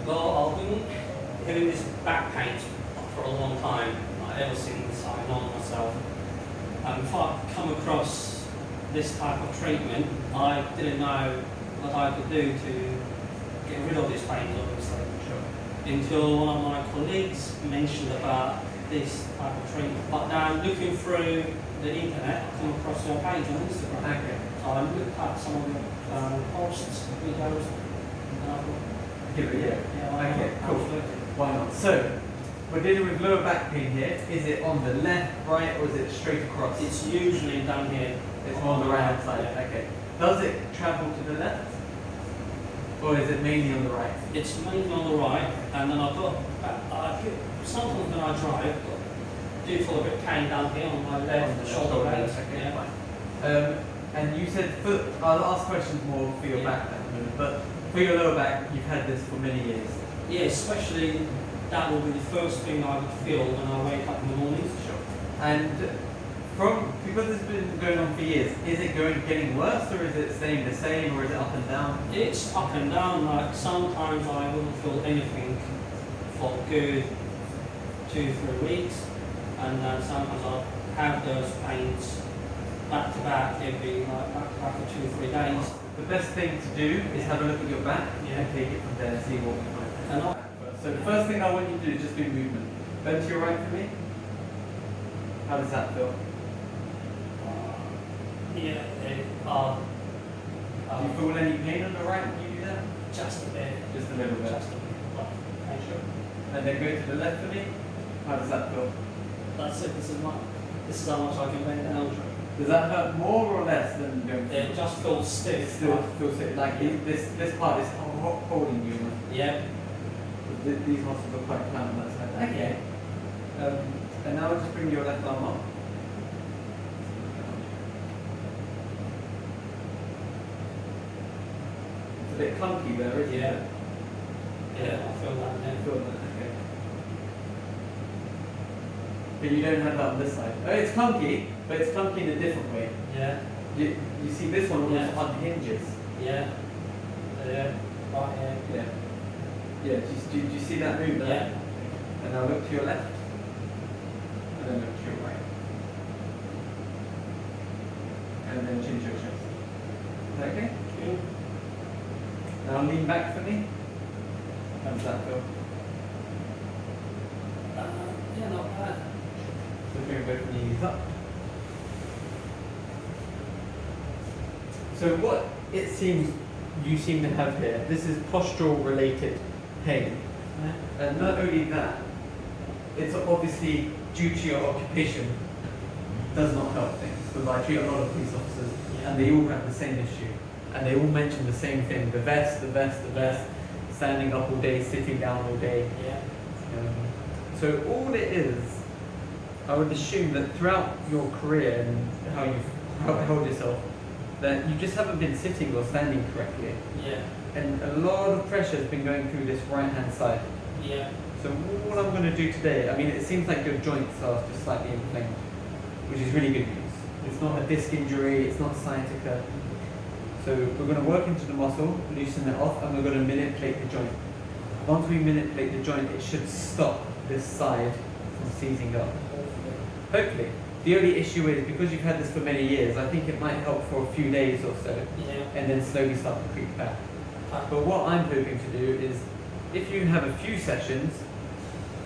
Well, I've been having this back pain for a long time, like ever since I know myself. And if I come across this type of treatment, I didn't know what I could do to get rid of this pain, obviously. Sure. Until one of my colleagues mentioned about this type of treatment. But now looking through the internet, I come across your page on Instagram. Okay. So I looked at some of your posts, videos, and I thought, Give it a year. yeah, why Okay, not? cool. Absolutely. Why not? So, we're dealing with lower back pain here. Is it on the left, right, or is it straight across? It's usually down here. It's more on the right hand side. Yeah. Okay. Does it travel to the left? Or is it mainly on the right? It's mainly on the right, and then I've got, sometimes when I drive, I do feel a bit pain down here on my left shoulder blade. Okay, Yeah. fine. And you said, I'll ask questions more for your Yeah. back at the moment, but for your lower back, you've had this for many years. Yeah, especially that will be the first thing I would feel when I wake up in the morning. Sure. And because it's been going on for years, is it getting worse, or is it staying the same, or is it up and down? It's up and down, like sometimes I wouldn't feel anything for good 2-3 weeks, and then sometimes I'll have those pains back to back every back for 2-3 days. The best thing to do is have a look at your back and take it from there and see what we find. And So the first thing I want you to do is just do movement. Bend to your right for me. How does that feel? yeah, Do you feel any pain on the right when you do that? just a bit. Just a little bit. Just a bit. Okay, sure. And then go to the left for me. How does that feel? That's it. This is how much I can bend down. Does that hurt more or less than going to It just feels stiff. Still feels like this part is holding you. Yeah. These muscles are quite tight on that side. Okay. And now just bring your left arm up. It's a bit clunky there, isn't Yeah. it? Yeah, I feel that. I Yeah. feel that, okay. But you don't have that on this side. Oh, it's clunky, but it's clunky in a different way. Yeah. You see this one almost Yeah. unhinges. Yeah. Yeah. Right here. Yeah. Yeah, do you see that move there? Yeah. And now look to your left. And then look to your right. And then chin to your chest. Is that okay? Good. Now lean back for me. How does that feel? Yeah, not bad. So bring both knees up. So what it seems you seem to have here, this is postural related pain. And not only that, it's obviously due to your occupation, does not help things. Because I treat a lot of police officers and they all have the same issue. And they all mention the same thing, the vest, standing up all day, sitting down all day. Yeah. So all it is, I would assume that throughout your career and how you've held yourself, that you just haven't been sitting or standing correctly. Yeah. And a lot of pressure has been going through this right hand side. Yeah. So what I'm going to do today, I mean, it seems like your joints are just slightly inflamed, which is really good news. It's not a disc injury, it's not sciatica. So we're going to work into the muscle, loosen it off, and we're going to manipulate the joint. Once we manipulate the joint, it should stop this side from seizing up. Hopefully. The only issue is, because you've had this for many years, I think it might help for a few days or so, Yeah. and then slowly start to creep back. But what I'm hoping to do is, if you have a few sessions,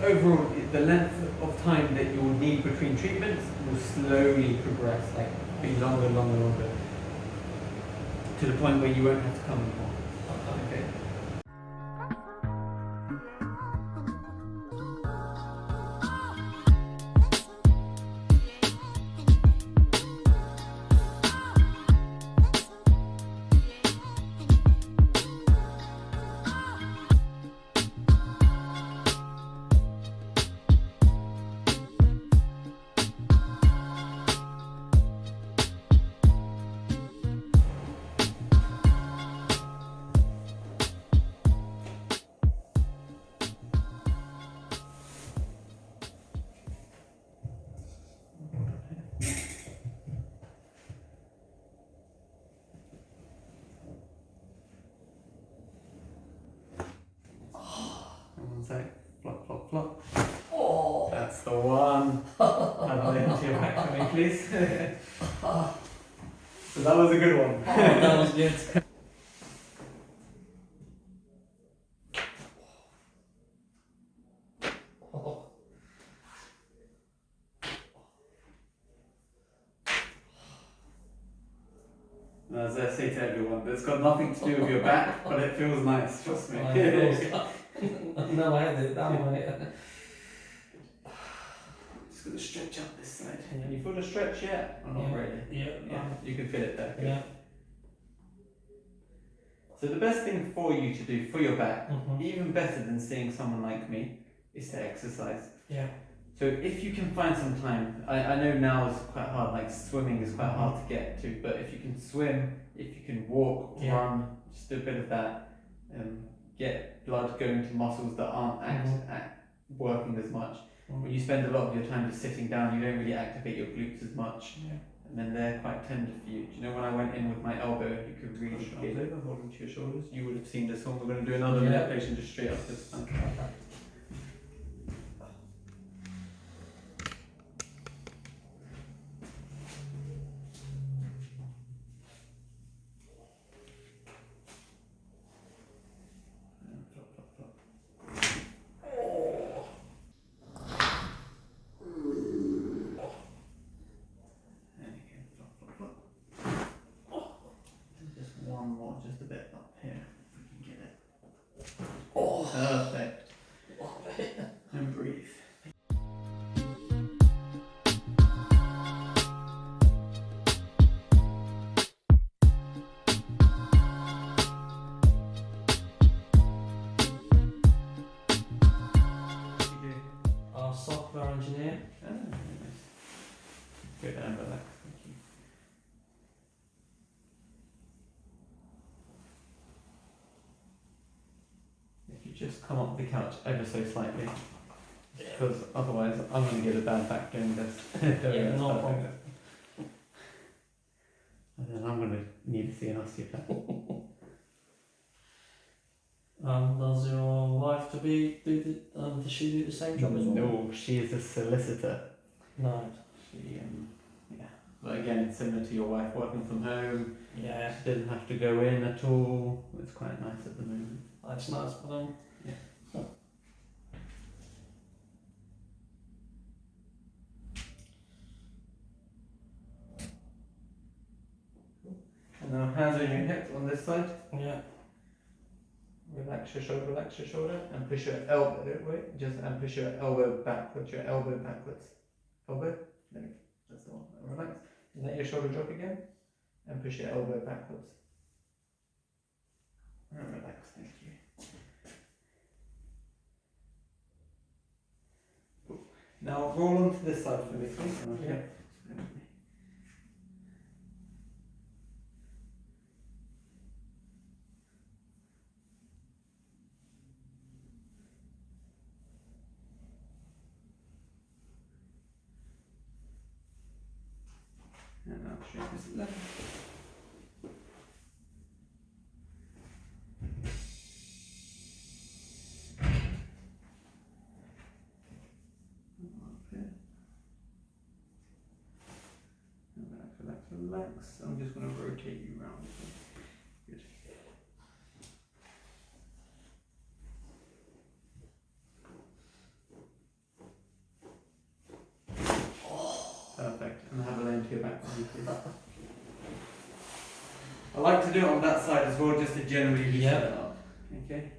overall, the length of time that you'll need between treatments will slowly progress, like be longer, to the point where you won't have to come anymore. Okay. sec. Flop, flop, flop. Oh. That's the one. Have a lay onto your back for me, please. So that was a good one. Oh, that was good. Oh. As I say to everyone, it's got nothing to do with your back, but it feels nice, trust me. No, I had it that way. Just going to stretch up this side. Can you feel the stretch yet? Or not really? Yeah. You can feel it there. Good. Yeah. So the best thing for you to do for your back, Mhm. even better than seeing someone like me, is to exercise. Yeah. So if you can find some time, I know now is quite hard, like swimming is quite hard to get to, but if you can swim, if you can walk, Yeah. run, just do a bit of that, get blood going to muscles that aren't working as much. When you spend a lot of your time just sitting down, you don't really activate your glutes as much, Yeah. and then they're quite tender for you. Do you know when I went in with my elbow, you could really get over, holding to your shoulders. You would have seen this one. We're going to do another manipulation just straight up this one. Just one more, just a bit up here. If we can get it. Oh. Perfect. And breathe. Software engineer. Ah, very nice. Good and relax, thank you. If you just come up the couch ever so slightly, because otherwise I'm going to get a bad back doing this. Yeah, no problem. And then I'm going to need to see an osteopath. Does your wife does she do the same job as well? No, she is a solicitor. No. She, yeah. But again, it's similar to your wife working from home. Yeah. She doesn't have to go in at all. It's quite nice at the moment. That's nice, but Yeah. And now hands on your hips on this side. yeah. Relax your shoulder, and push your elbow. Wait, just and push your elbow backwards. Your elbow backwards. Elbow. There we go. That's the one. Relax. And let your shoulder drop again, and push your elbow backwards. And relax. Thank you. Cool. Now roll onto this side for me, please. Yeah. And now straight this left. Relax. I'm just going to rotate you around. Good. Perfect. And have a lay into your back for me, please. I like to do it on that side as well, just to generally loosen it up. Okay.